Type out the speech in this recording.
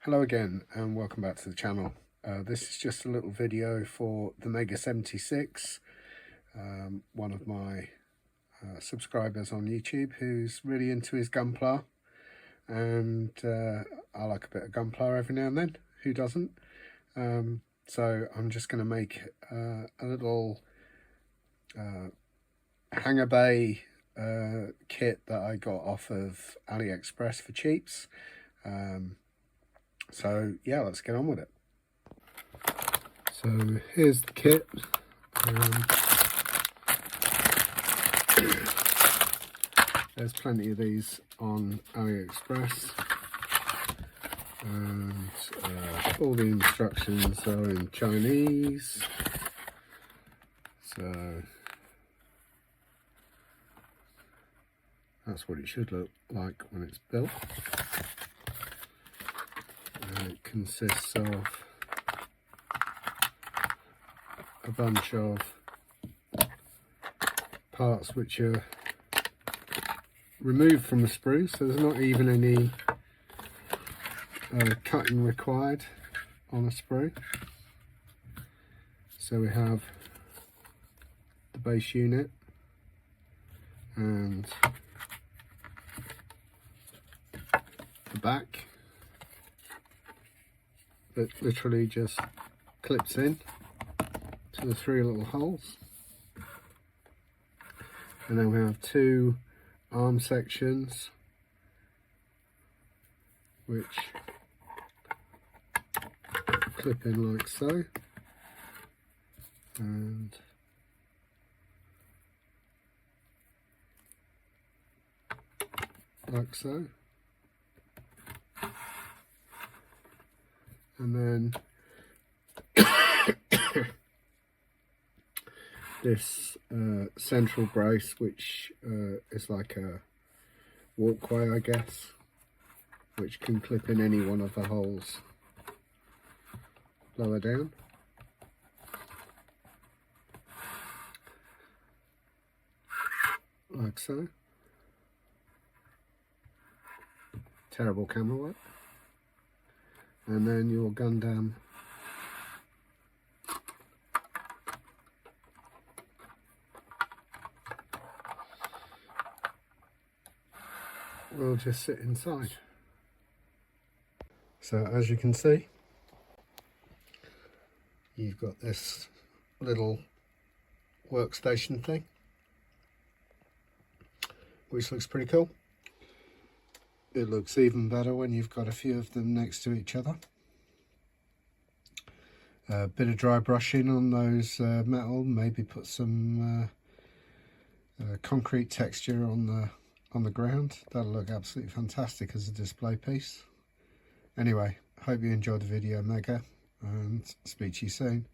Hello again and welcome back to the channel. This is just a little video for TheMega76, one of my subscribers on YouTube who's really into his Gunpla, and I like a bit of Gunpla every now and then, who doesn't? So I'm just going to make a little Hanger Bay kit that I got off of Aliexpress for cheaps. So yeah, let's get on with it. So here's the kit. There's plenty of these on AliExpress, and all the instructions are in Chinese. So that's what it should look like when it's built. It consists of a bunch of parts which are removed from the sprue, so there's not even any cutting required on a sprue. So we have the base unit and the back that literally just clips in to the three little holes, and then we have two arm sections which clip in like so, and like so, and then this central brace, which is like a walkway, I guess, which can clip in any one of the holes lower down. Like so. Terrible camera work. And then your Gundam will just sit inside. So as you can see, you've got this little workstation thing, which looks pretty cool. It looks even better when you've got a few of them next to each other. A bit of dry brushing on those metal, maybe put some concrete texture on the ground. That'll look absolutely fantastic as a display piece. Anyway, hope you enjoyed the video, Mega, and speak to you soon.